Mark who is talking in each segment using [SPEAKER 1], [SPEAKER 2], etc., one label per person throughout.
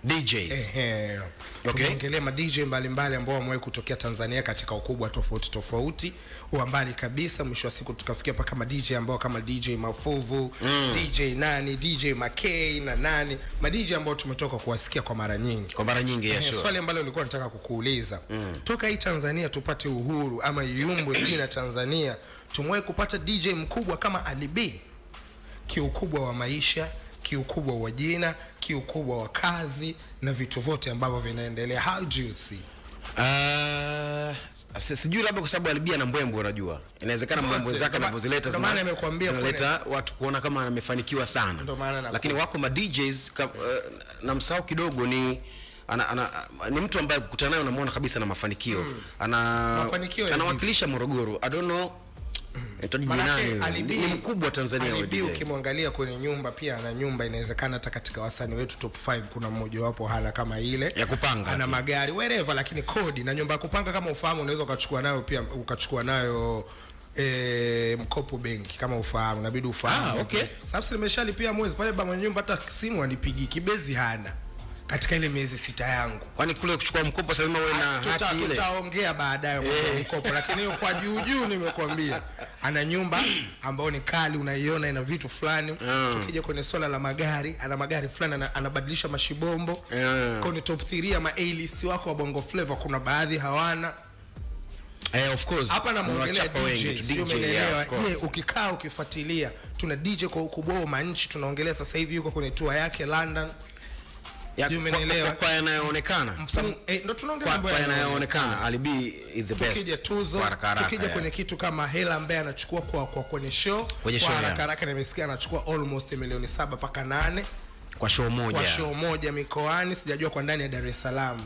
[SPEAKER 1] DJs.
[SPEAKER 2] Okay. Tunaongelea ma DJ mbalimbali ambao wamewahi kutokea Tanzania katika ukubwa tofauti uambali kabisa. Mwisho wa siku tukafikia paka ma DJ ambao kama DJ Mafuvu, DJ nani, DJ Makay na nani, ma DJ ambao tumetoka kuwasikia kwa mara nyingi.
[SPEAKER 1] Yes, sure.
[SPEAKER 2] Swali ambalo nilikuwa nataka kukuuliza, toka hii Tanzania tupate uhuru ama yumbwe jina Tanzania, tumewahi kupata DJ mkubwa kama Ali B? Kiukubwa wa maisha, kiukubwa wa jina, kiukubwa wa kazi na vitu vote ambavyo vinaendelea. How do you see?
[SPEAKER 1] Sijui labda kwa sababu Alibia na mbwembwe unajua. Inawezekana mbwembwe zake anavyozileta zinaleta watu kuona kama amefanikiwa sana. Lakini wako ma DJs na msao kidogo ni mtu ambaye kukutana naye unamuona kabisa na mafanikio. Anawakilisha Morogoro. I don't know. Ni mkubwa Tanzania wewe.
[SPEAKER 2] Ali B ukimwangalia kwenye nyumba pia ana nyumba, inawezekana hata katika wasanii wetu top 5 kuna mmoja wapo hana kama ile
[SPEAKER 1] ya kupanga.
[SPEAKER 2] Ana magari wherever, lakini kodi na nyumba ya kupanga kama ufahamu unaweza ukachukua nayo mkopo benki kama ufahamu, inabidi ufahamu.
[SPEAKER 1] Okay.
[SPEAKER 2] Sababu nimeshalipia mwezi pale ba mwenye nyumba, hata simu anipigi kibezi hana katika ile miezi 6 yangu.
[SPEAKER 1] Kwani kule kuchukua mkopo salima wewe na hati ile
[SPEAKER 2] tutaongea baadaye mkopo, lakini hiyo kwa juu nimekuambia ana nyumba ambayo ni kali, unaiona ina vitu fulani. Tukija kwenye swala la magari, ana magari fulani anabadilisha mashibombo. Kwa ni top 3 ama A-list wako wa Bongo Flava kuna baadhi hawana.
[SPEAKER 1] Of course.
[SPEAKER 2] Hapa na muongelea DJ, umeelewa? Ukikaa ukifuatilia, tuna DJ kwa ukubwa wa nchi, tunaongelea sasa hivi yuko kwenye tour yake London.
[SPEAKER 1] Kwa yanayoonekana
[SPEAKER 2] ndo tunaongelea mambo
[SPEAKER 1] yanayoonekana. Ali B is the best.
[SPEAKER 2] Tukija tuzo, tukija kwenye kitu kama hela ambaye anachukua kwa kwenye show kwa haraka nimesikia anachukua almost milioni 7 mpaka 8
[SPEAKER 1] kwa show moja
[SPEAKER 2] mikoani, sijajua kwa ndani ya Dar es Salaam.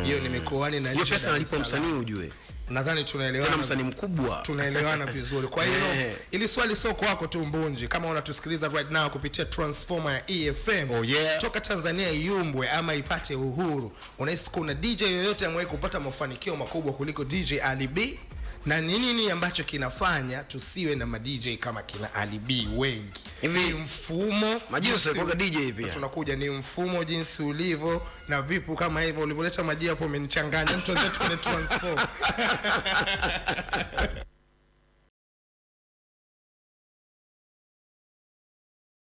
[SPEAKER 2] Hiyo ni mikoani na
[SPEAKER 1] hiyo pesa alipo msanii ujue.
[SPEAKER 2] Nadhani tunaelewana.
[SPEAKER 1] Tena msanii mkubwa.
[SPEAKER 2] Tunaelewana vizuri. Kwa hiyo ili swali sio kwako tu Mbunji, kama unatusikiliza right now kupitia transformer ya EFM. Toka Tanzania yumbwe ama ipate uhuru, unahisi kuna DJ yoyote ambaye kupata mafanikio makubwa kuliko DJ Ali B? Na nini ambacho kinafanya tusiwe na ma DJ kama kina Ali B wengi?
[SPEAKER 1] Hivi
[SPEAKER 2] mfumo
[SPEAKER 1] majiusa kwa DJ hivi.
[SPEAKER 2] Tunakuja ni mfumo jinsi ulivyo na vipu kama hivyo ulivyoleta maji hapo umenichanganya. Mtu wetu kwenye transform.